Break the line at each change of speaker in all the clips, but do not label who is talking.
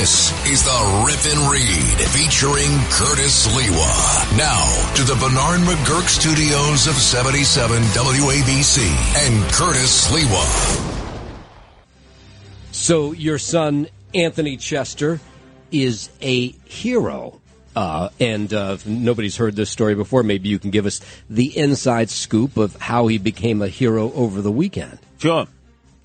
This is the Rip and Read featuring Curtis Sliwa. Now to the Bernard McGurk studios of 77 WABC and Curtis Sliwa.
So your son, Anthony Chester, is a hero. And nobody's heard this story before. Maybe you can give us the inside scoop of how he became a hero over the weekend.
Sure.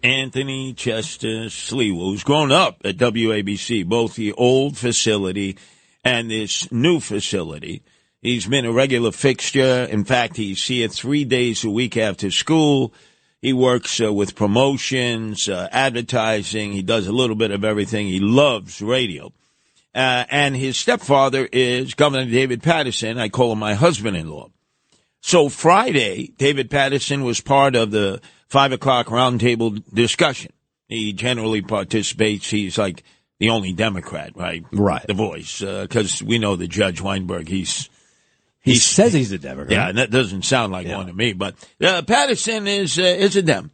Anthony Chester Sliwa, who's grown up at WABC, both the old facility and this new facility. He's been a regular fixture. In fact, he's here 3 days a week after school. He works with promotions, advertising. He does a little bit of everything. He loves radio. And his stepfather is Governor David Paterson. I call him my husband-in-law. So Friday, David Paterson was part of the 5 o'clock roundtable discussion. He generally participates. He's like the only Democrat, right?
Right.
The voice, because we know that Judge Weinberg,
he says he's a Democrat.
Yeah, and that doesn't sound like one to me. But Paterson is a Dem.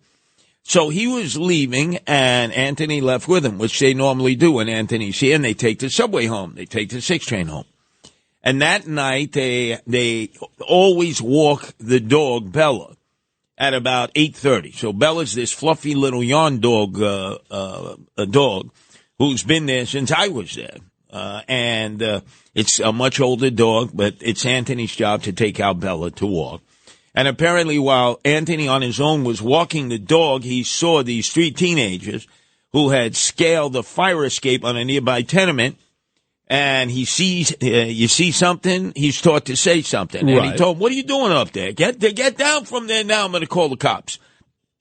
So he was leaving, and Anthony left with him, which they normally do when Anthony's here, and they take the subway home. They take the 6 train home. And that night, they always walk the dog, Bella, at about 8:30. So Bella's this fluffy little yarn dog, a dog who's been there since I was there. And it's a much older dog, but it's Anthony's job to take out Bella to walk. And apparently while Anthony on his own was walking the dog, he saw these 3 teenagers who had scaled a fire escape on a nearby tenement. And he sees, you see something, he's taught to say something. And he told him, what are you doing up there? Get down from there now, I'm going to call the cops.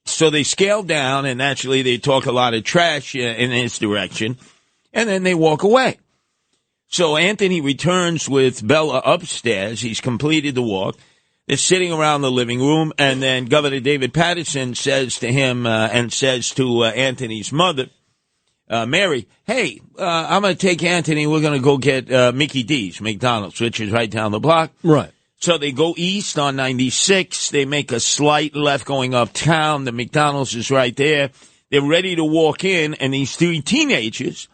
So they scale down, and naturally they talk a lot of trash in his direction, and then they walk away. So Anthony returns with Bella upstairs. He's completed the walk. They're sitting around the living room, and then Governor David Paterson says to him and says to Anthony's mother, Mary, hey, I'm going to take Anthony. We're going to go get Mickey D's, McDonald's, which is right down the block.
Right.
So they go east on 96. They make a slight left going uptown. The McDonald's is right there. They're ready to walk in, and these 3 teenagers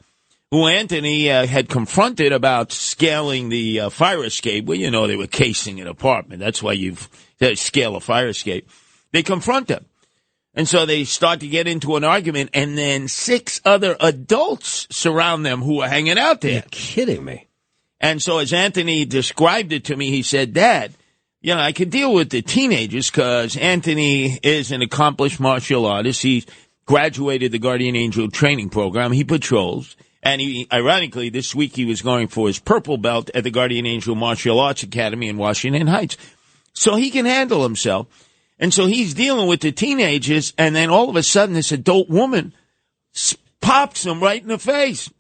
who Anthony had confronted about scaling the fire escape. Well, you know, they were casing an apartment. That's why you scale a fire escape. They confront them. And so they start to get into an argument, and then 6 other adults surround them who are hanging out there.
You're kidding me.
And so as Anthony described it to me, he said, Dad, you know, I could deal with the teenagers because Anthony is an accomplished martial artist. He graduated the Guardian Angel training program. He patrols. And he, ironically, this week he was going for his purple belt at the Guardian Angel Martial Arts Academy in Washington Heights. So he can handle himself. And so he's dealing with the teenagers, and then all of a sudden this adult woman pops him right in the face.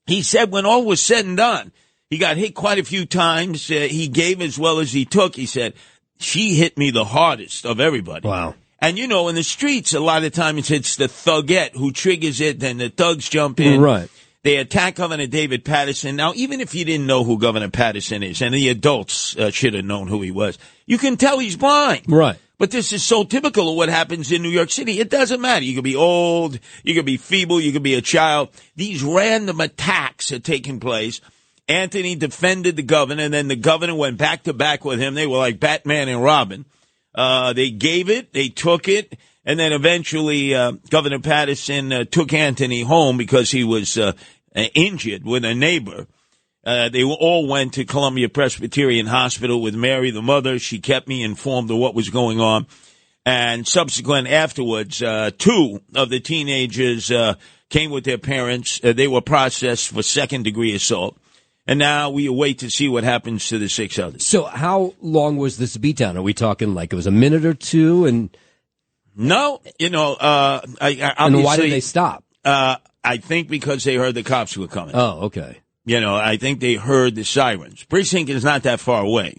He said when all was said and done, he got hit quite a few times. He gave as well as he took. He said, she hit me the hardest of everybody.
Wow.
And, you know, in the streets, a lot of times it's the thugette who triggers it, then the thugs jump in.
Right.
They attack Governor David Paterson. Now, even if you didn't know who Governor Paterson is, and the adults should have known who he was, you can tell he's blind.
Right.
But this is so typical of what happens in New York City. It doesn't matter. You could be old, you could be feeble, you could be a child. These random attacks are taking place. Anthony defended the governor, and then the governor went back to back with him. They were like Batman and Robin. They gave it, they took it, and then eventually Governor Paterson took Anthony home because he was injured with a neighbor. They all went to Columbia Presbyterian Hospital with Mary, the mother. She kept me informed of what was going on. And subsequent afterwards, 2 of the teenagers came with their parents. They were processed for second-degree assault. And now we await to see what happens to the 6 others.
So how long was this beatdown? Are we talking like it was a minute or 2? And
no, you know,
and why did they stop?
I think because they heard the cops were coming.
Oh, okay.
You know, I think they heard the sirens. Precinct is not that far away.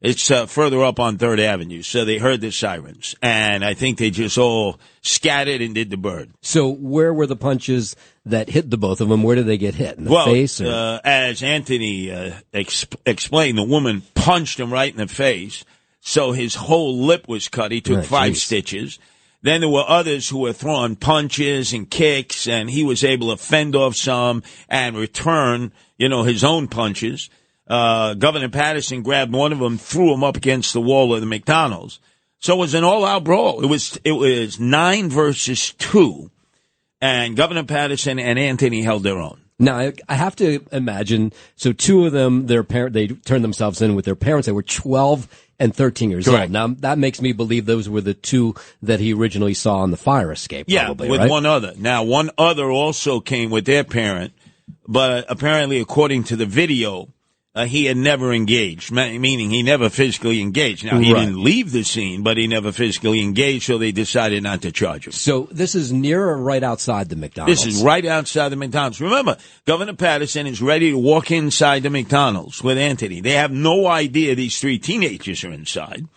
It's further up on 3rd Avenue. So they heard the sirens. And I think they just all scattered and did the bird.
So where were the punches that hit the both of them? Where did they get hit? In the face? Or?
As Anthony explained, the woman punched him right in the face. So his whole lip was cut. He took 5 stitches. Then there were others who were throwing punches and kicks, and he was able to fend off some and return, his own punches. Governor Patterson grabbed one of them, threw him up against the wall of the McDonald's. So it was an all-out brawl. It was 9 versus 2, and Governor Patterson and Anthony held their own.
Now, I have to imagine, so two of them, they turned themselves in with their parents. They were 12 and 13 years
Correct.
old. Now, that makes me believe those were the two that he originally saw on the fire escape, probably,
with
right?
one other. Now, one other also came with their parent, but apparently, according to the video, he had never engaged, meaning he never physically engaged. Now, he didn't leave the scene, but he never physically engaged, so they decided not to charge him.
So this is near or right outside the McDonald's?
This is right outside the McDonald's. Remember, Governor Patterson is ready to walk inside the McDonald's with Anthony. They have no idea these 3 teenagers are inside.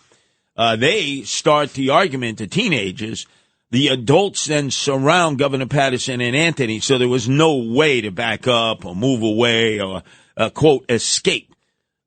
They start the argument to teenagers. The adults then surround Governor Patterson and Anthony, so there was no way to back up or move away or quote, escape.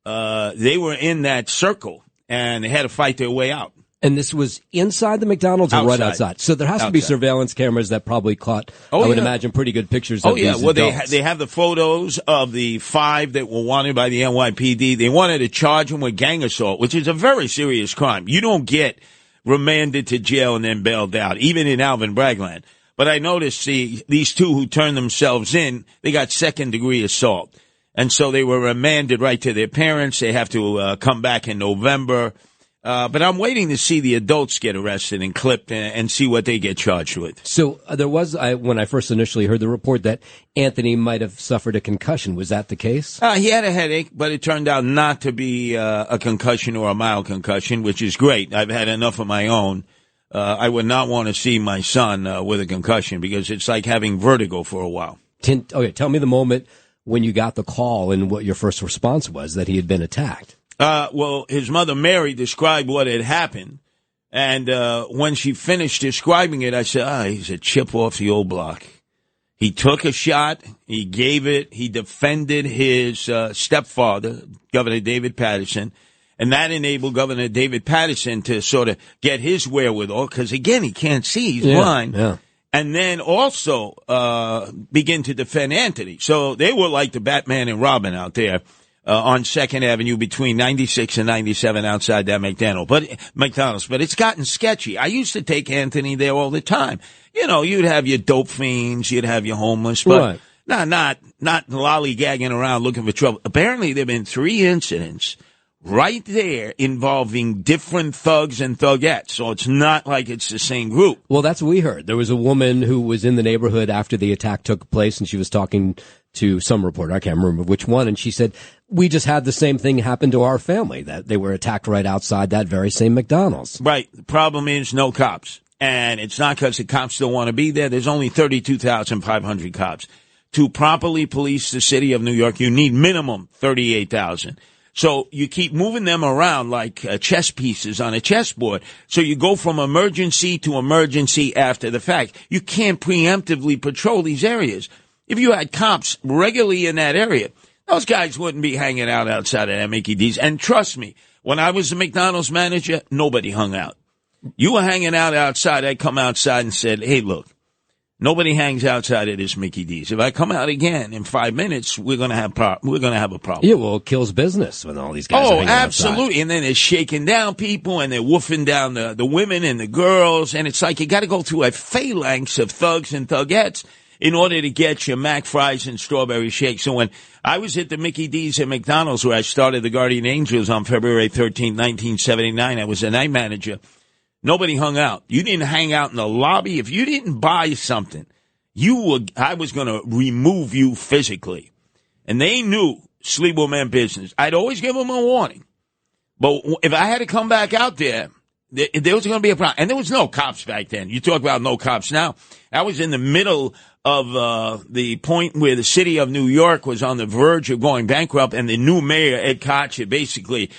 They were in that circle, and they had to fight their way out.
And this was inside the McDonald's or right outside? So there has to be surveillance cameras that probably caught, I would imagine, pretty good pictures of these adults.
They have the photos of the 5 that were wanted by the NYPD. They wanted to charge them with gang assault, which is a very serious crime. You don't get remanded to jail and then bailed out, even in Alvin Bragg-land. But I noticed these 2 who turned themselves in, they got second-degree assault. And so they were remanded right to their parents. They have to come back in November. But I'm waiting to see the adults get arrested and clipped and see what they get charged with.
So there was, when I first initially heard the report, that Anthony might have suffered a concussion. Was that the case?
He had a headache, but it turned out not to be a concussion or a mild concussion, which is great. I've had enough of my own. I would not want to see my son with a concussion because it's like having vertigo for a while.
Okay, tell me the moment when you got the call and what your first response was that he had been attacked.
Well, his mother, Mary, described what had happened. And when she finished describing it, I said, he's a chip off the old block. He took a shot. He gave it. He defended his stepfather, Governor David Patterson. And that enabled Governor David Patterson to sort of get his wherewithal because, again, he can't see. He's blind.
Yeah.
And then also begin to defend Anthony. So they were like the Batman and Robin out there on 2nd Avenue between 96 and 97 outside that McDonald's. But it's gotten sketchy. I used to take Anthony there all the time. You'd have your dope fiends, you'd have your homeless, but not lollygagging around looking for trouble. Apparently there have been 3 incidents right there involving different thugs and thugettes. So it's not like it's the same group.
Well, that's what we heard. There was a woman who was in the neighborhood after the attack took place, and she was talking to some reporter. I can't remember which one. And she said, we just had the same thing happen to our family, that they were attacked right outside that very same McDonald's.
Right. The problem is no cops. And it's not because the cops don't want to be there. There's only 32,500 cops. To properly police the city of New York, you need minimum 38,000. So you keep moving them around like chess pieces on a chessboard. So you go from emergency to emergency after the fact. You can't preemptively patrol these areas. If you had cops regularly in that area, those guys wouldn't be hanging out outside of that Mickey D's. And trust me, when I was the McDonald's manager, nobody hung out. You were hanging out outside. I'd come outside and said, hey, look, nobody hangs outside of this Mickey D's. If I come out again in 5 minutes, we're going to have a problem.
Yeah, well, it kills business when all these guys are hanging
absolutely.
outside.
And then they're shaking down people and they're woofing down the women and the girls. And it's like you got to go through a phalanx of thugs and thugettes in order to get your mac fries and strawberry shakes. So when I was at the Mickey D's at McDonald's where I started the Guardian Angels on February 13, 1979, I was the night manager. Nobody hung out. You didn't hang out in the lobby. If you didn't buy something, I was going to remove you physically. And they knew Sliwa meant business. I'd always give them a warning. But if I had to come back out there was going to be a problem. And there was no cops back then. You talk about no cops now. I was in the middle of the point where the city of New York was on the verge of going bankrupt, and the new mayor, Ed Koch, had basically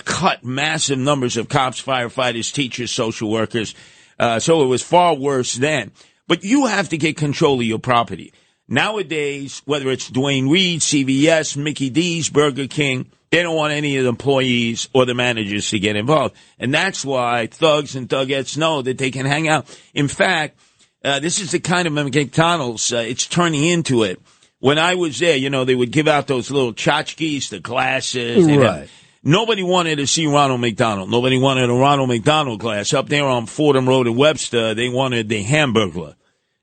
cut massive numbers of cops, firefighters, teachers, social workers. So it was far worse then. But you have to get control of your property. Nowadays, whether it's Dwayne Reed, CVS, Mickey D's, Burger King, they don't want any of the employees or the managers to get involved. And that's why thugs and thugettes know that they can hang out. In fact, this is the kind of McDonald's it's turning into it. When I was there, they would give out those little tchotchkes, the glasses.
Right.
Nobody wanted to see Ronald McDonald. Nobody wanted a Ronald McDonald glass. Up there on Fordham Road in Webster, they wanted the Hamburglar.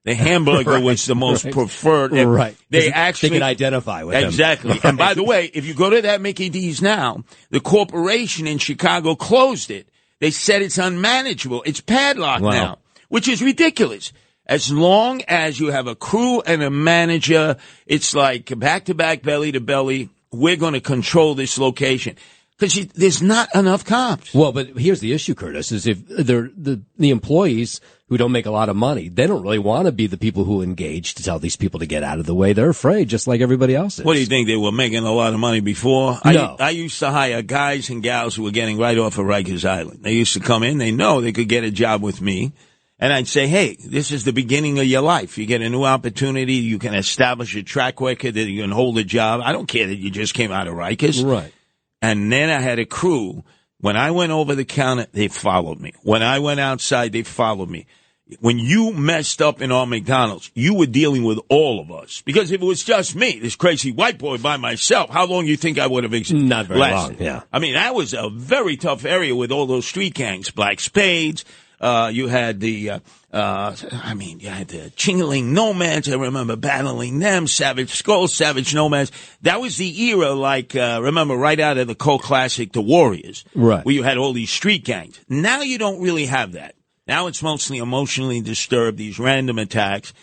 The Hamburger
right,
was the most preferred.
Right.
They can
identify with him.
Exactly.
Right.
And by the way, if you go to that Mickey D's now, the corporation in Chicago closed it. They said it's unmanageable. It's padlocked now, which is ridiculous. As long as you have a crew and a manager, it's like back-to-back, belly-to-belly, we're going to control this location. Because there's not enough cops.
Well, but here's the issue, Curtis, is if they're the employees who don't make a lot of money, they don't really want to be the people who engage to tell these people to get out of the way. They're afraid, just like everybody else is.
What do you think? They were making a lot of money before?
No.
I used to hire guys and gals who were getting right off of Rikers Island. They used to come in. They know they could get a job with me. And I'd say, hey, this is the beginning of your life. You get a new opportunity. You can establish a track record that you can hold a job. I don't care that you just came out of Rikers.
Right.
And then I had a crew. When I went over the counter, they followed me. When I went outside, they followed me. When you messed up in our McDonald's, you were dealing with all of us. Because if it was just me, this crazy white boy by myself, how long do you think I would have existed?
Not very long, yeah.
I mean, that was a very tough area with all those street gangs, Black Spades. You had the Chingling Nomads. I remember battling them. Savage Skulls, Savage Nomads. That was the era, remember, right out of the cult classic, The Warriors.
Right.
Where you had all these street gangs. Now you don't really have that. Now it's mostly emotionally disturbed, these random attacks.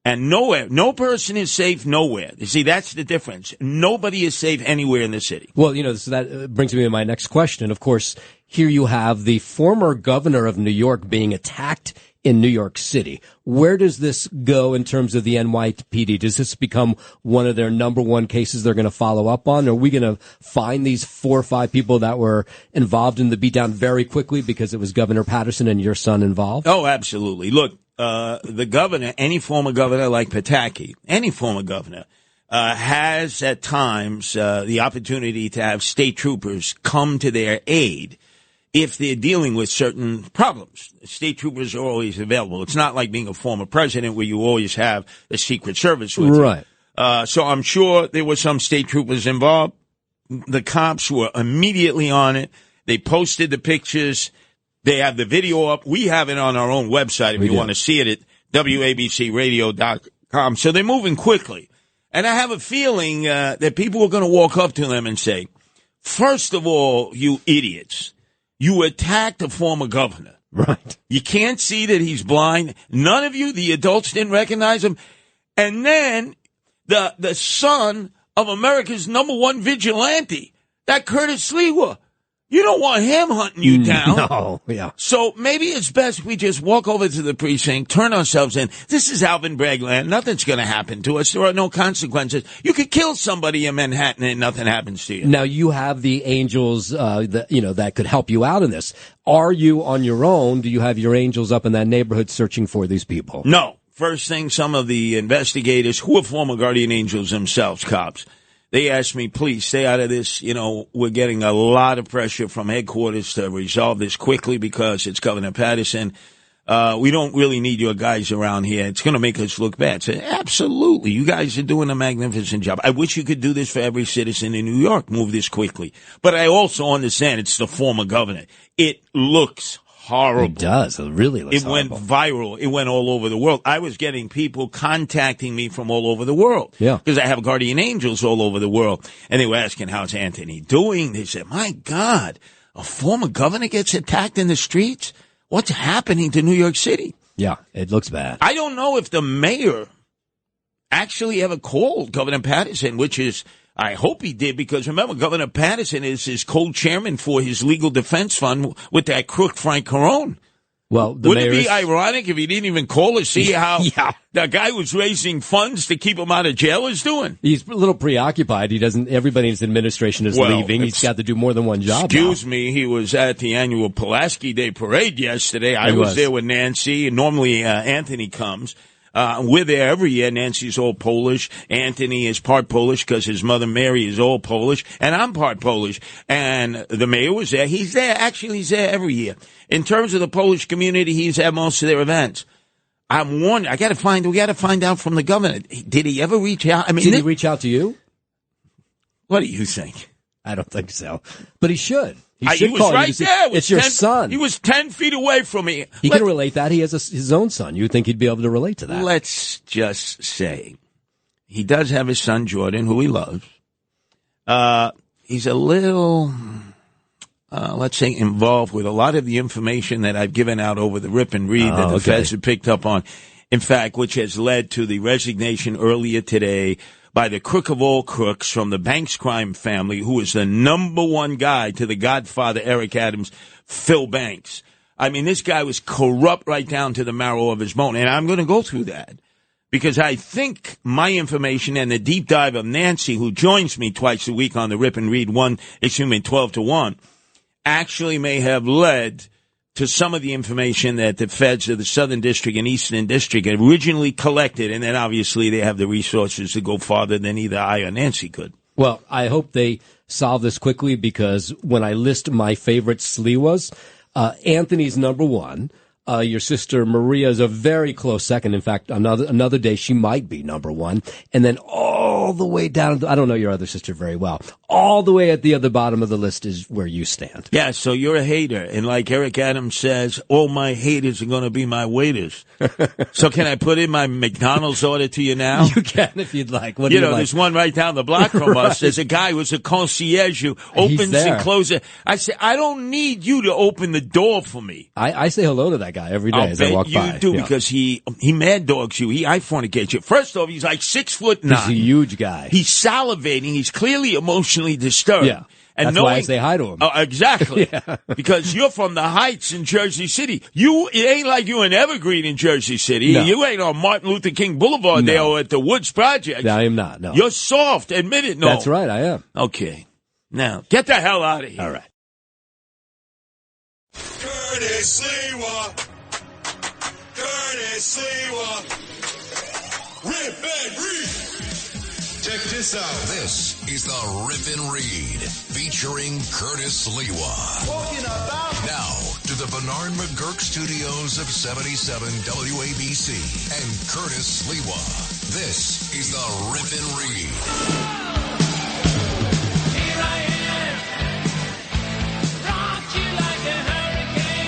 And nowhere, no person is safe nowhere. You see, that's the difference. Nobody is safe anywhere in the city.
Well, so that brings me to my next question. Of course, here you have the former governor of New York being attacked in New York City. Where does this go in terms of the NYPD? Does this become one of their number one cases they're going to follow up on? Are we going to find these 4 or 5 people that were involved in the beatdown very quickly because it was Governor Patterson and your son involved?
Oh, absolutely. Look, the governor, any former governor like Pataki, any former governor, has at times the opportunity to have state troopers come to their aid if they're dealing with certain problems. State troopers are always available. It's not like being a former president where you always have the Secret Service with you.
Right.
So I'm sure there were some state troopers involved. The cops were immediately on it. They posted the pictures. They have the video up. We have it on our own website if you want to see it at WABCRadio.com. So they're moving quickly. And I have a feeling that people are going to walk up to them and say, first of all, you idiots, you attacked a former governor.
Right.
You can't see that he's blind. None of you, the adults, didn't recognize him. And then the son of America's number one vigilante, that Curtis Sliwa. You don't want him hunting you down.
No, yeah.
So maybe it's best we just walk over to the precinct, turn ourselves in. This is Alvin Bragg land. Nothing's going to happen to us. There are no consequences. You could kill somebody in Manhattan and nothing happens to you.
Now, you have the angels that could help you out in this. Are you on your own? Do you have your angels up in that neighborhood searching for these people?
No. First thing, some of the investigators, who are former guardian angels themselves, cops, they asked me, please stay out of this. We're getting a lot of pressure from headquarters to resolve this quickly because it's Governor Patterson. We don't really need your guys around here. It's going to make us look bad. So, absolutely. You guys are doing a magnificent job. I wish you could do this for every citizen in New York. Move this quickly. But I also understand it's the former governor. It looks horrible.
It does. It really looks horrible.
It went viral. It went all over the world. I was getting people contacting me from all over the world.
Yeah.
Because I have guardian angels all over the world. And they were asking, how's Anthony doing? They said, my God, a former governor gets attacked in the streets? What's happening to New York City?
Yeah, it looks bad.
I don't know if the mayor actually ever called Governor Patterson, which is, I hope he did, because remember, Governor Patterson is his co-chairman for his legal defense fund with that crook Frank Carone.
Well,
wouldn't it be ironic if he didn't even call to see how
yeah.
the guy who's raising funds to keep him out of jail is doing?
He's a little preoccupied. Everybody in his administration is leaving. He's got to do more than one job.
Excuse me, he was at the annual Pulaski Day Parade yesterday. I was there with Nancy, and normally Anthony comes. We're there every year. Nancy's all Polish. Anthony is part Polish because his mother Mary is all Polish. And I'm part Polish. And the mayor was there. He's there. Actually, he's there every year. In terms of the Polish community, he's at most of their events. I'm wondering, we got to find out from the governor. Did he ever reach out? I mean,
did he reach out to you?
What do you think?
I don't think so. But he should.
He was right there.
It's your son.
He was 10 feet away from me.
He can relate that. He has his own son. You would think he'd be able to relate to that.
Let's just say he does have his son, Jordan, who he loves. He's a little, let's say, involved with a lot of the information that I've given out over the rip and read that the feds have picked up on. In fact, which has led to the resignation earlier today by the crook of all crooks from the Banks crime family, who is the number one guy to the godfather, Eric Adams, Phil Banks. I mean, this guy was corrupt right down to the marrow of his bone. And I'm going to go through that because I think my information and the deep dive of Nancy, who joins me twice a week on the Rip and Read 12 to 1, actually may have led to some of the information that the feds of the Southern District and Eastern District had originally collected, and then obviously they have the resources to go farther than either I or Nancy could.
Well, I hope they solve this quickly because when I list my favorite Sliwas, Anthony's number one. Your sister Maria is a very close second. In fact, another day she might be number one. And then all the way down, I don't know your other sister very well, all the way at the other bottom of the list is where you stand.
Yeah, so you're a hater. And like Eric Adams says, all my haters are going to be my waiters. So can I put in my McDonald's order to you now?
You can if you'd like. What do you like?
There's one right down the block from
right.
us. There's a guy who's a concierge who opens and closes. I say, I don't need you to open the door for me.
I say hello to that guy every day as I walk by.
You do because he mad dogs you. I fornicate you. First off, he's like 6'9".
He's a huge guy.
He's salivating. He's clearly emotionally disturbed.
Yeah. And that's why I say hi to him.
Oh, exactly. Yeah. Because you're from the Heights in Jersey City. It ain't like you in Evergreen in Jersey City. No. You ain't on Martin Luther King Boulevard there or at the Woods Project.
No, I am not. No.
You're soft. Admit it. No.
That's right. I am.
Okay. Now, get the hell out of here.
All right.
Curtis Sliwa. Curtis Sliwa. Rip and Read. Check this out.
This is the Rip and Read featuring Curtis Sliwa. Now to the Bernard McGurk studios of 77 WABC and Curtis Sliwa. This is the Rip and Read.
Here I am. Rock you like a hurricane.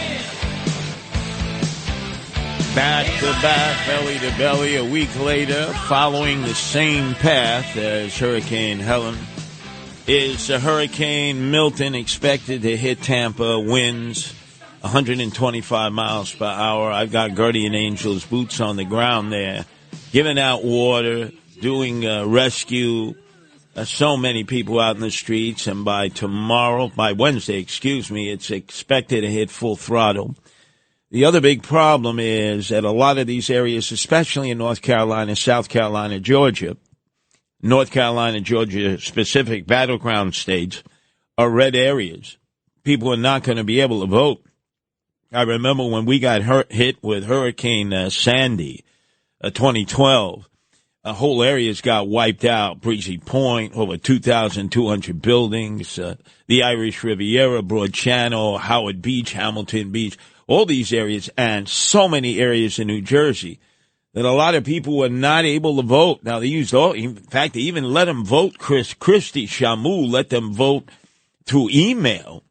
Back to back, belly to belly, a week later, following the same path as Hurricane Helene, is Hurricane Milton expected to hit Tampa, winds 125 miles per hour. I've got Guardian Angels boots on the ground there, giving out water, doing rescue. So many people out in the streets, and by Wednesday, it's expected to hit full throttle. The other big problem is that a lot of these areas, especially in North Carolina, South Carolina, Georgia, specific battleground states, are red areas. People are not going to be able to vote. I remember when we got hit with Hurricane Sandy, 2012, whole areas got wiped out. Breezy Point, over 2,200 buildings, the Irish Riviera, Broad Channel, Howard Beach, Hamilton Beach, all these areas, and so many areas in New Jersey that a lot of people were not able to vote. Now, they even let them vote. Christie Shamu let them vote through email.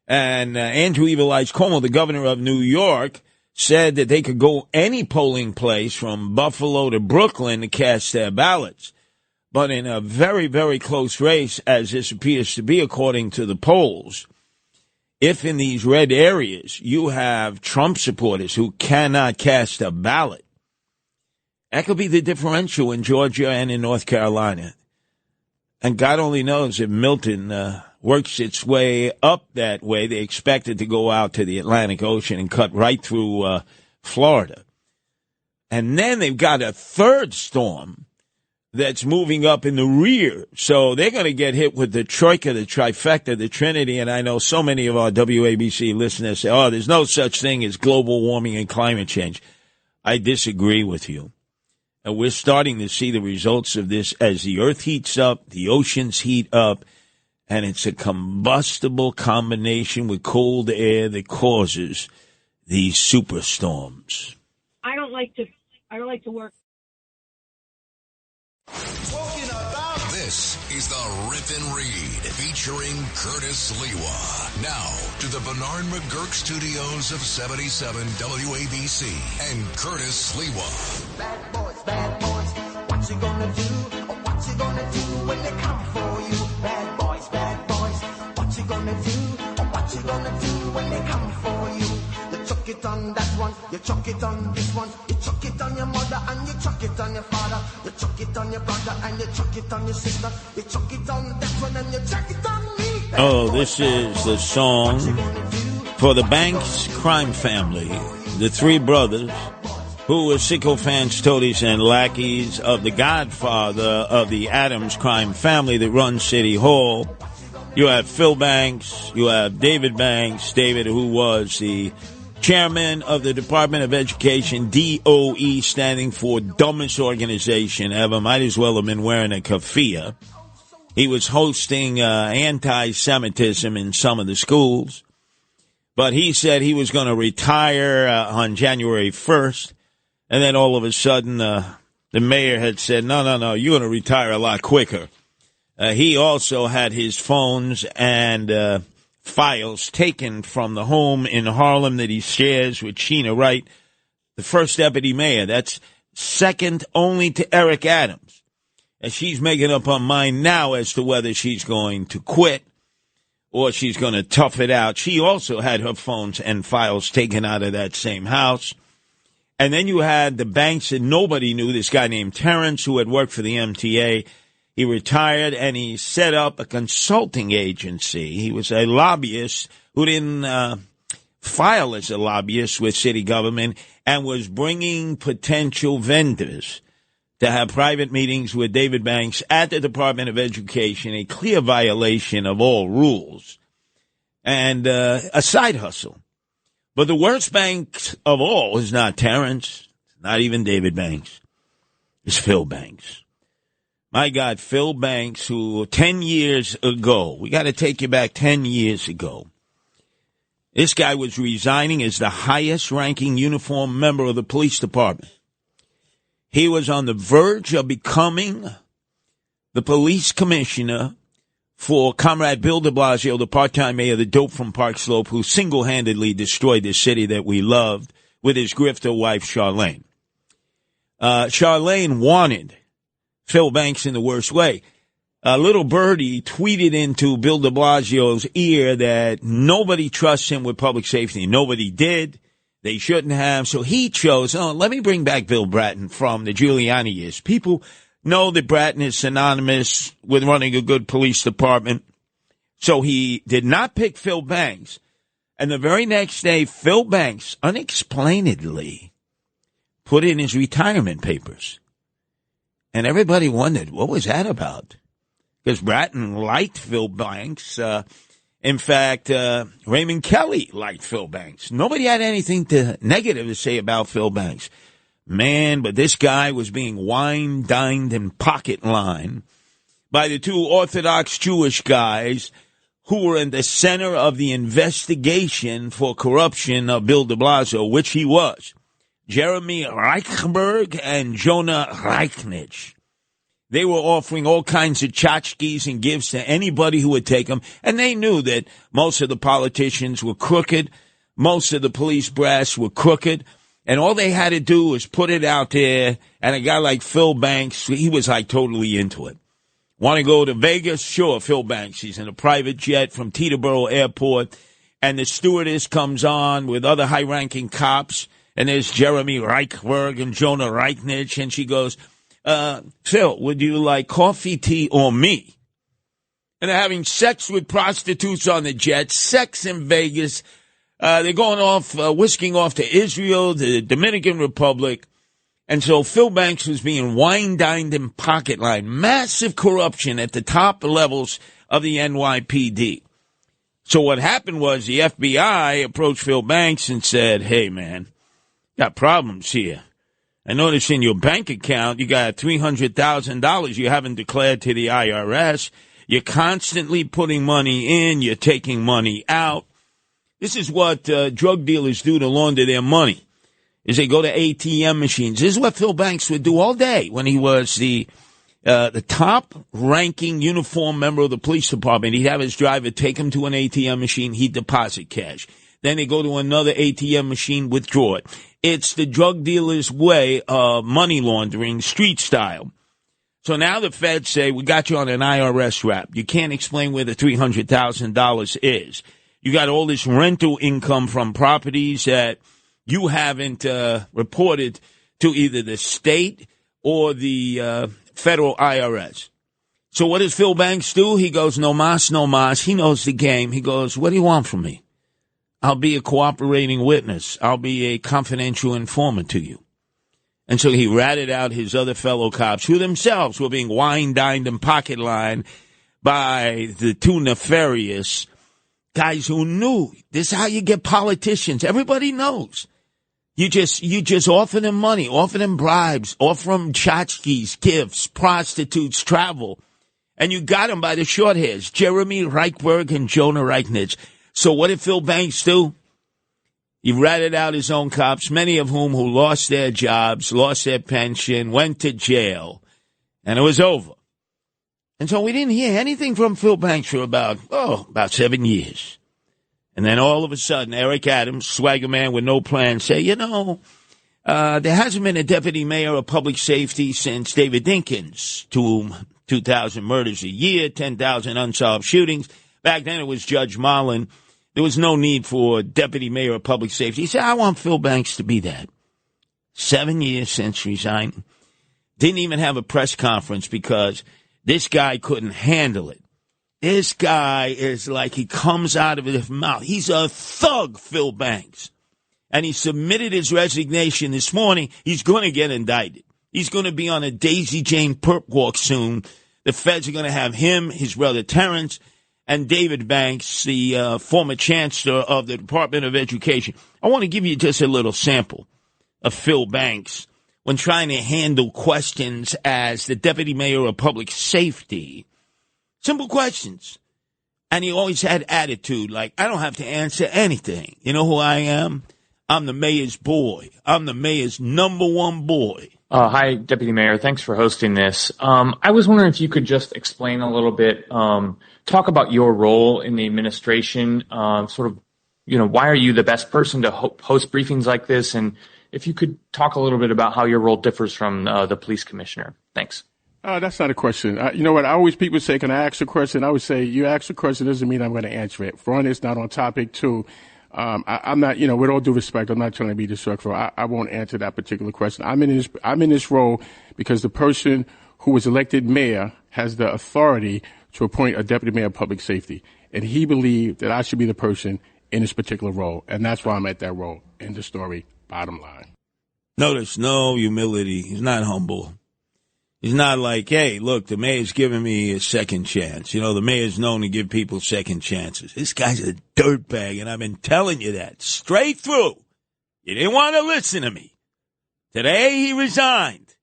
And Andrew Evil Eyes Cuomo, the governor of New York, said that they could go any polling place from Buffalo to Brooklyn to cast their ballots. But in a very, very close race, as this appears to be according to the polls, if in these red areas you have Trump supporters who cannot cast a ballot, that could be the differential in Georgia and in North Carolina. And God only knows if Milton works its way up that way. They expect it to go out to the Atlantic Ocean and cut right through Florida. And then they've got a third storm that's moving up in the rear. So they're going to get hit with the troika, the trifecta, the trinity. And I know so many of our WABC listeners say, there's no such thing as global warming and climate change. I disagree with you. And we're starting to see the results of this as the earth heats up, the oceans heat up, and it's a combustible combination with cold air that causes these superstorms.
I don't like to work.
This is the Rip and Read featuring Curtis Sliwa. Now to the Bernard McGurk studios of 77 WABC and Curtis Sliwa.
Bad boys, what you gonna do? What you gonna do when they come for you? Bad boys, what you gonna do? What you gonna do when they come for you? You chuck it on that one, you chuck it on this one, you chuck it on your mother and you chuck it on your father, you chuck it on your brother and you chuck it on your sister, you chuck it on that one and you chuck it on me.
Oh, this is the song for the Banks crime family, the three brothers who were sycophants, toadies, and lackeys of the godfather of the Adams crime family that runs City Hall. You have Phil Banks, you have David Banks, David who was the chairman of the Department of Education, DOE, standing for dumbest organization ever. Might as well have been wearing a keffiyeh. He was hosting anti-Semitism in some of the schools. But he said he was going to retire on January 1st. And then all of a sudden, the mayor had said, no, you're going to retire a lot quicker. He also had his phones and files taken from the home in Harlem that he shares with Sheena Wright, the first deputy mayor. That's second only to Eric Adams. And she's making up her mind now as to whether she's going to quit or she's going to tough it out. She also had her phones and files taken out of that same house. And then you had the Banks that nobody knew, this guy named Terrence who had worked for the MTA. He retired and he set up a consulting agency. He was a lobbyist who didn't file as a lobbyist with city government and was bringing potential vendors to have private meetings with David Banks at the Department of Education, a clear violation of all rules and a side hustle. But the worst Banks of all is not Terrence, not even David Banks. It's Phil Banks. My God, Phil Banks, who 10 years ago, we got to take you back 10 years ago. This guy was resigning as the highest ranking uniformed member of the police department. He was on the verge of becoming the police commissioner for Comrade Bill de Blasio, the part-time mayor, the dope from Park Slope, who single-handedly destroyed the city that we loved with his grifter wife, Charlene. Charlene wanted Phil Banks in the worst way. A little birdie tweeted into Bill de Blasio's ear that nobody trusts him with public safety. Nobody did. They shouldn't have. So he chose, let me bring back Bill Bratton from the Giuliani years. People know that Bratton is synonymous with running a good police department. So he did not pick Phil Banks. And the very next day, Phil Banks unexplainedly put in his retirement papers. And everybody wondered, what was that about? Because Bratton liked Phil Banks. In fact, Raymond Kelly liked Phil Banks. Nobody had anything negative to say about Phil Banks. Man, but this guy was being wined, dined, and pocket-lined by the two Orthodox Jewish guys who were in the center of the investigation for corruption of Bill de Blasio, which he was. Jeremy Reichberg and Jonah Reichnich. They were offering all kinds of tchotchkes and gifts to anybody who would take them, and they knew that most of the politicians were crooked, most of the police brass were crooked, and all they had to do was put it out there, and a guy like Phil Banks, he was like totally into it. Want to go to Vegas? Sure, Phil Banks. He's in a private jet from Teterboro Airport, and the stewardess comes on with other high-ranking cops, and there's Jeremy Reichberg and Jonah Reichnich, and she goes, Phil, would you like coffee, tea, or me? And they're having sex with prostitutes on the jet, sex in Vegas. They're going off, whisking off to Israel, the Dominican Republic. And so Phil Banks was being wine-dined and pocket-lined. Massive corruption at the top levels of the NYPD. So what happened was the FBI approached Phil Banks and said, hey, man, got problems here. I notice in your bank account you got $300,000 you haven't declared to the IRS. You're constantly putting money in. You're taking money out. This is what drug dealers do to launder their money, is they go to ATM machines. This is what Phil Banks would do all day when he was the top-ranking uniformed member of the police department. He'd have his driver take him to an ATM machine. He'd deposit cash. Then they go to another ATM machine, withdraw it. It's the drug dealer's way of money laundering, street style. So now the feds say, we got you on an IRS rap. You can't explain where the $300,000 is. You got all this rental income from properties that you haven't reported to either the state or the federal IRS. So what does Phil Banks do? He goes, no mas, no mas. He knows the game. He goes, what do you want from me? I'll be a cooperating witness. I'll be a confidential informant to you. And so he ratted out his other fellow cops who themselves were being wine, dined, and pocket lined by the two nefarious guys who knew. This is how you get politicians. Everybody knows. You just offer them money, offer them bribes, offer them tchotchkes, gifts, prostitutes, travel. And you got them by the short hairs, Jeremy Reichberg and Jonah Reichnitz. So what did Phil Banks do? He ratted out his own cops, many of whom who lost their jobs, lost their pension, went to jail, and it was over. And so we didn't hear anything from Phil Banks for about 7 years. And then all of a sudden, Eric Adams, swagger man with no plan, say, there hasn't been a deputy mayor of public safety since David Dinkins, 2,000 murders a year, 10,000 unsolved shootings. Back then it was Judge Marlin. There was no need for deputy mayor of public safety. He said, I want Phil Banks to be that. 7 years since resigning. Didn't even have a press conference because this guy couldn't handle it. This guy is like he comes out of his mouth. He's a thug, Phil Banks. And he submitted his resignation this morning. He's going to get indicted. He's going to be on a Daisy Jane perp walk soon. The feds are going to have him, his brother Terrence, and David Banks, the former chancellor of the Department of Education. I want to give you just a little sample of Phil Banks when trying to handle questions as the deputy mayor of public safety. Simple questions. And he always had attitude like, I don't have to answer anything. You know who I am? I'm the mayor's boy. I'm the mayor's number one boy.
Hi, Deputy Mayor. Thanks for hosting this. I was wondering if you could just explain a little bit, talk about your role in the administration, why are you the best person to host briefings like this? And if you could talk a little bit about how your role differs from the police commissioner. Thanks.
That's not a question. You know what? People say, can I ask a question? I would say, you ask a question doesn't mean I'm going to answer it. For one, it's not on topic. Two, I'm not, with all due respect, I'm not trying to be disrespectful. I won't answer that particular question. I'm in this role because the person who was elected mayor has the authority to appoint a deputy mayor of public safety. And he believed that I should be the person in this particular role. And that's why I'm at that role. End of story. Bottom line.
Notice no humility. He's not humble. He's not like, hey, look, the mayor's giving me a second chance. The mayor's known to give people second chances. This guy's a dirtbag, and I've been telling you that straight through. You didn't want to listen to me. Today he resigned.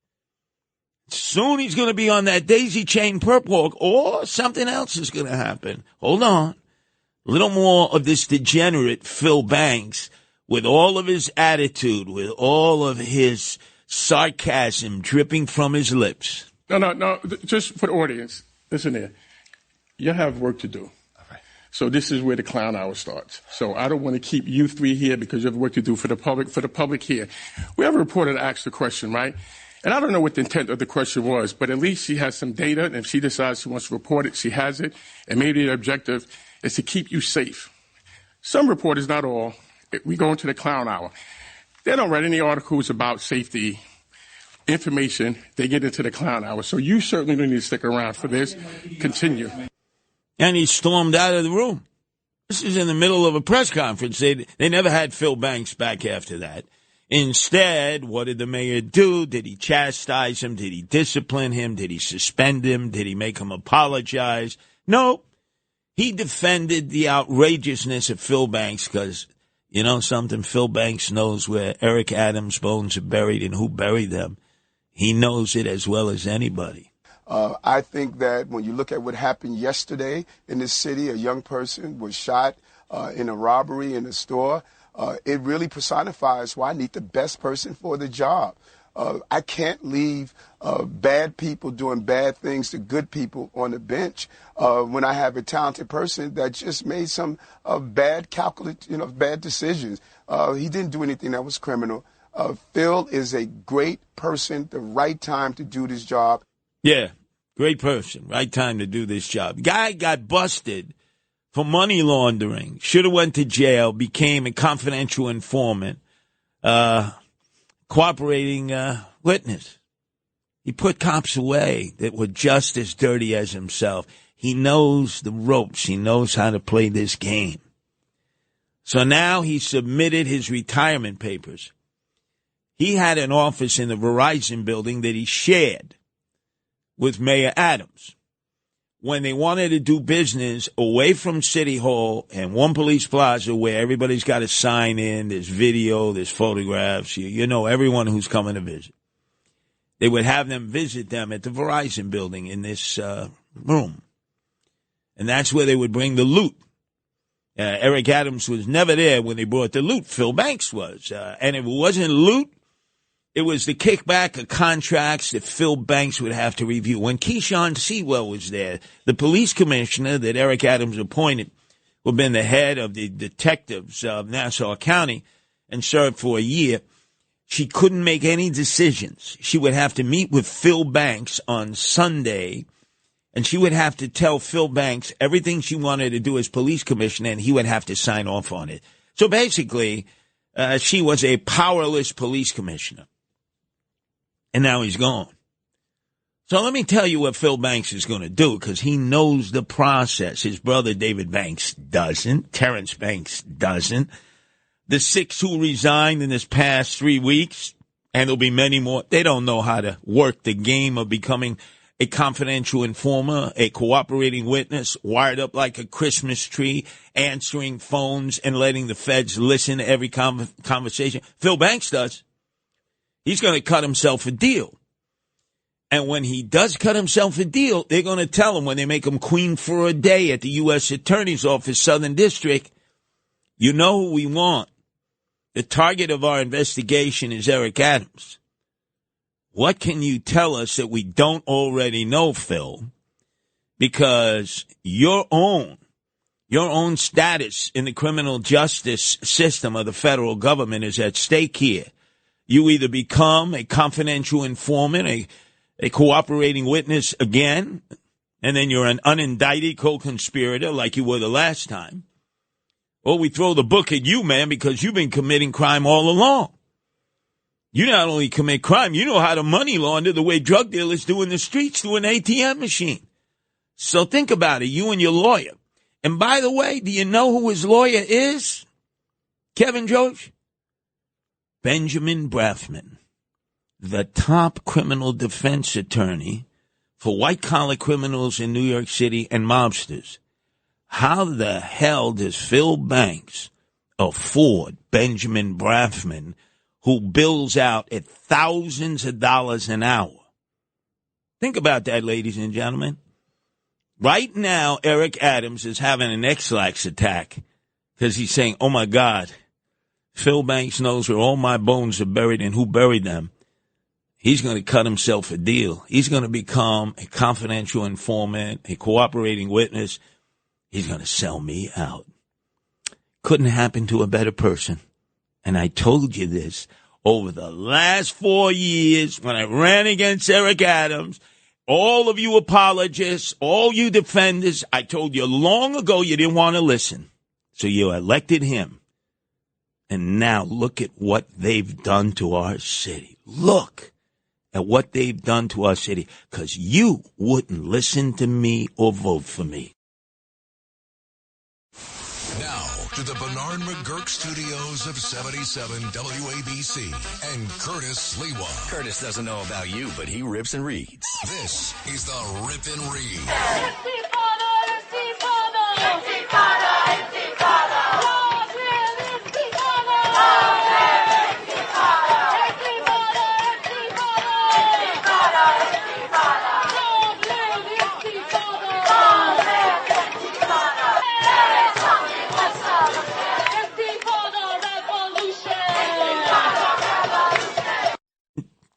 Soon he's going to be on that daisy chain perp walk, or something else is going to happen. Hold on. A little more of this degenerate Phil Banks with all of his attitude, with all of his sarcasm dripping from his lips.
No. Just for the audience, listen here. You have work to do. All right. So this is where the clown hour starts. So I don't want to keep you three here because you have work to do for the public here. We have a reporter that asked the question, right? And I don't know what the intent of the question was, but at least she has some data, and if she decides she wants to report it, she has it. And maybe the objective is to keep you safe. Some reporters, not all, we go into the clown hour. They don't write any articles about safety information. They get into the clown hour. So you certainly don't need to stick around for this. Continue.
And he stormed out of the room. This is in the middle of a press conference. They never had Phil Banks back after that. Instead, what did the mayor do? Did he chastise him? Did he discipline him? Did he suspend him? Did he make him apologize? No. He defended the outrageousness of Phil Banks because You know something? Phil Banks knows where Eric Adams' bones are buried and who buried them. He knows it as well as anybody.
I think that when you look at what happened yesterday in this city, a young person was shot in a robbery in a store. It really personifies why I need the best person for the job. I can't leave bad people doing bad things to good people on the bench when I have a talented person that just made some bad bad decisions. He didn't do anything that was criminal. Phil is a great person, the right time to do this job.
Yeah, great person, right time to do this job. Guy got busted for money laundering, should have went to jail, became a confidential informant. Cooperating witness. He put cops away that were just as dirty as himself. He knows the ropes. He knows how to play this game. So now he submitted his retirement papers. He had an office in the Verizon building that he shared with Mayor Adams. When they wanted to do business away from City Hall and One Police Plaza where everybody's got to sign in, there's video, there's photographs, you know everyone who's coming to visit. They would have them visit them at the Verizon building in this room. And that's where they would bring the loot. Eric Adams was never there when they brought the loot. Phil Banks was. And if it wasn't loot, it was the kickback of contracts that Phil Banks would have to review. When Keyshawn Sewell was there, the police commissioner that Eric Adams appointed, who had been the head of the detectives of Nassau County and served for a year, she couldn't make any decisions. She would have to meet with Phil Banks on Sunday, and she would have to tell Phil Banks everything she wanted to do as police commissioner, and he would have to sign off on it. So basically, she was a powerless police commissioner. And now he's gone. So let me tell you what Phil Banks is going to do, because he knows the process. His brother David Banks doesn't. Terrence Banks doesn't. The 6 who resigned in this past 3 weeks, and there'll be many more, they don't know how to work the game of becoming a confidential informer, a cooperating witness, wired up like a Christmas tree, answering phones and letting the feds listen to every conversation. Phil Banks does. He's going to cut himself a deal. And when he does cut himself a deal, they're going to tell him when they make him queen for a day at the U.S. Attorney's Office, Southern District, you know who we want. The target of our investigation is Eric Adams. What can you tell us that we don't already know, Phil? Because your own status in the criminal justice system of the federal government is at stake here. You either become a confidential informant, a cooperating witness again, and then you're an unindicted co-conspirator like you were the last time, or we throw the book at you, man, because you've been committing crime all along. You not only commit crime, you know how to money launder the way drug dealers do in the streets through an ATM machine. So think about it, you and your lawyer. And by the way, do you know who his lawyer is? Kevin Josh? Benjamin Brafman, the top criminal defense attorney for white-collar criminals in New York City and mobsters. How the hell does Phil Banks afford Benjamin Brafman, who bills out at thousands of dollars an hour? Think about that, ladies and gentlemen. Right now, Eric Adams is having an X-Lax attack because he's saying, oh, my God, Phil Banks knows where all my bones are buried and who buried them. He's going to cut himself a deal. He's going to become a confidential informant, a cooperating witness. He's going to sell me out. Couldn't happen to a better person. And I told you this over the last 4 years when I ran against Eric Adams. All of you apologists, all you defenders, I told you long ago you didn't want to listen. So you elected him. And now look at what they've done to our city. Look at what they've done to our city, because you wouldn't listen to me or vote for me.
Now to the Bernard McGurk studios of 77 WABC and Curtis Sliwa.
Curtis doesn't know about you, but he rips and reads.
This is the Rip and Read.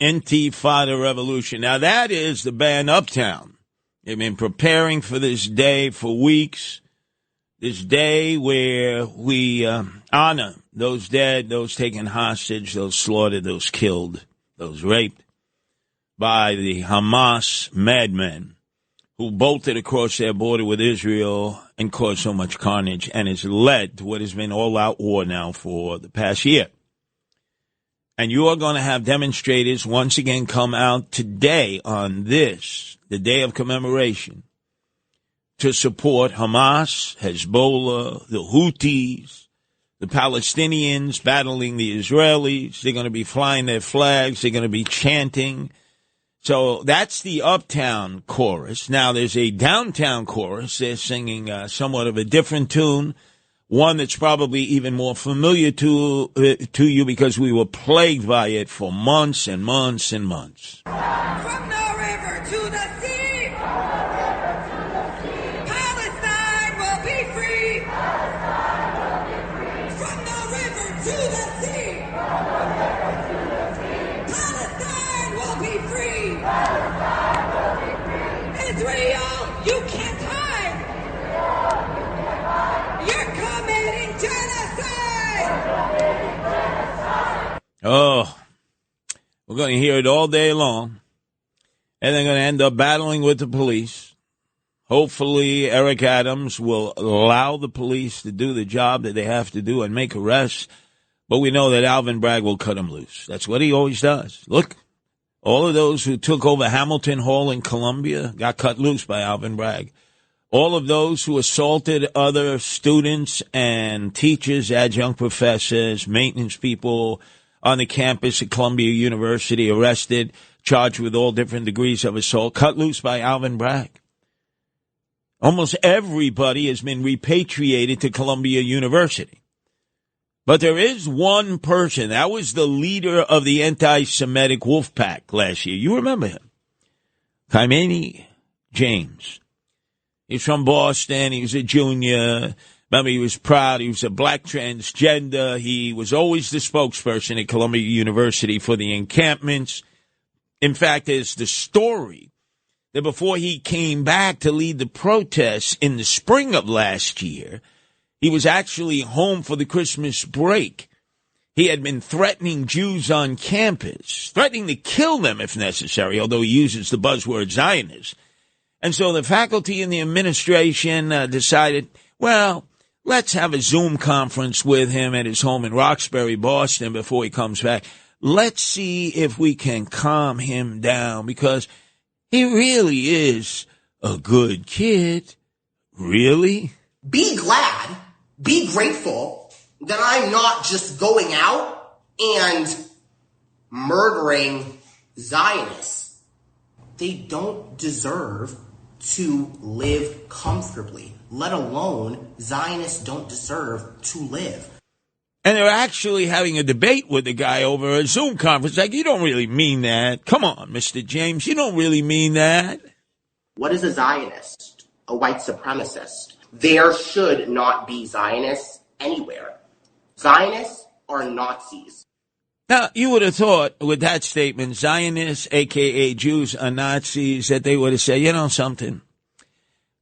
Intifada Revolution. Now, that is the band Uptown. They've been preparing for this day for weeks. This day where we honor those dead, those taken hostage, those slaughtered, those killed, those raped by the Hamas madmen who bolted across their border with Israel and caused so much carnage and has led to what has been all-out war now for the past year. And you are going to have demonstrators once again come out today on this, the day of commemoration, to support Hamas, Hezbollah, the Houthis, the Palestinians battling the Israelis. They're going to be flying their flags. They're going to be chanting. So that's the Uptown chorus. Now there's a downtown chorus. They're singing somewhat of a different tune. One that's probably even more familiar to you because we were plagued by it for months and months and months.
From the river to the sea, Palestine will be free. From the river to the sea, Palestine will be free. Israel, you can't hide. You're committing genocide.
Oh, we're going to hear it all day long. And they're going to end up battling with the police. Hopefully, Eric Adams will allow the police to do the job that they have to do and make arrests. But we know that Alvin Bragg will cut them loose. That's what he always does. Look, all of those who took over Hamilton Hall in Columbia got cut loose by Alvin Bragg. All of those who assaulted other students and teachers, adjunct professors, maintenance people on the campus at Columbia University, arrested, charged with all different degrees of assault, cut loose by Alvin Bragg. Almost everybody has been repatriated to Columbia University. But there is one person, that was the leader of the anti-Semitic wolf pack last year. You remember him. Kaimani James. He's from Boston. He was a junior. Remember, he was proud. He was a black transgender. He was always the spokesperson at Columbia University for the encampments. In fact, there's the story that before he came back to lead the protests in the spring of last year, he was actually home for the Christmas break. He had been threatening Jews on campus, threatening to kill them if necessary, although he uses the buzzword Zionist. And so the faculty and the administration decided, well, let's have a Zoom conference with him at his home in Roxbury, Boston, before he comes back. Let's see if we can calm him down, because he really is a good kid. Really?
Be glad, be grateful that I'm not just going out and murdering Zionists. They don't deserve to live comfortably, let alone Zionists don't deserve to live.
And they're actually having a debate with the guy over a Zoom conference. Like, you don't really mean that. Come on, Mr. James, you don't really mean that.
What is a Zionist? A white supremacist. There should not be Zionists anywhere. Zionists are Nazis.
Now, you would have thought with that statement, Zionists, a.k.a. Jews, are Nazis, that they would have said, you know something,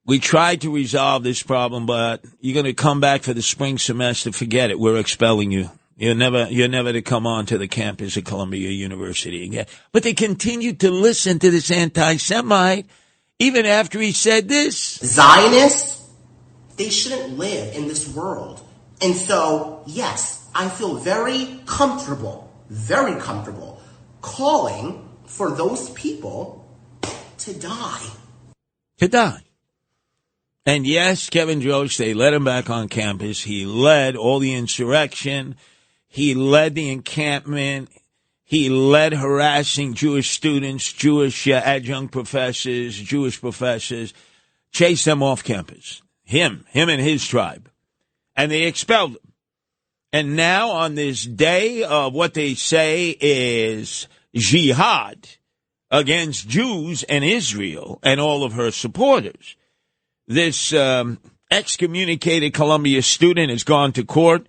we tried to resolve this problem, but you're going to come back for the spring semester, forget it, we're expelling you. You're never to come on to the campus at Columbia University again. But they continued to listen to this anti-Semite even after he said this.
Zionists, they shouldn't live in this world. And so, yes, I feel very comfortable calling for those people to die.
To die. And yes, Kevin Jones, they let him back on campus. He led all the insurrection. He led the encampment. He led harassing Jewish students, Jewish adjunct professors, Jewish professors, chased them off campus. Him and his tribe. And they expelled him. And now on this day of what they say is jihad against Jews and Israel and all of her supporters, this excommunicated Columbia student has gone to court.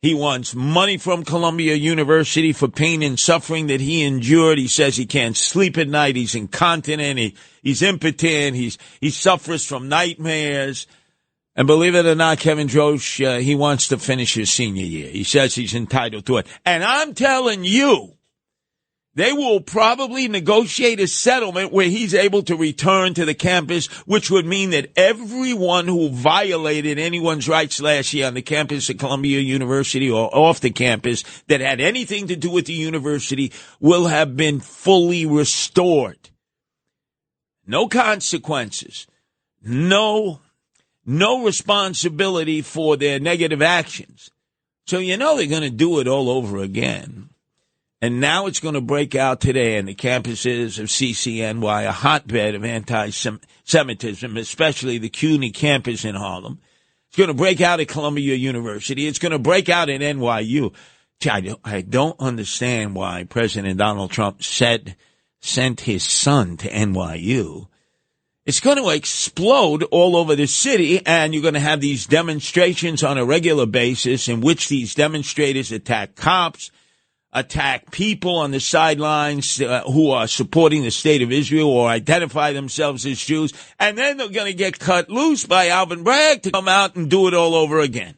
He wants money from Columbia University for pain and suffering that he endured. He says he can't sleep at night. He's incontinent. He's impotent. He suffers from nightmares. And believe it or not, Kevin Drosch, he wants to finish his senior year. He says he's entitled to it. And I'm telling you, they will probably negotiate a settlement where he's able to return to the campus, which would mean that everyone who violated anyone's rights last year on the campus of Columbia University or off the campus that had anything to do with the university will have been fully restored. No consequences. No responsibility for their negative actions. So you know they're going to do it all over again. And now it's going to break out today in the campuses of CCNY, a hotbed of anti-Semitism, especially the CUNY campus in Harlem. It's going to break out at Columbia University. It's going to break out at NYU. I don't understand why President Donald Trump sent his son to NYU. It's going to explode all over the city, and you're going to have these demonstrations on a regular basis in which these demonstrators attack cops, attack people on the sidelines who are supporting the state of Israel or identify themselves as Jews, and then they're going to get cut loose by Alvin Bragg to come out and do it all over again.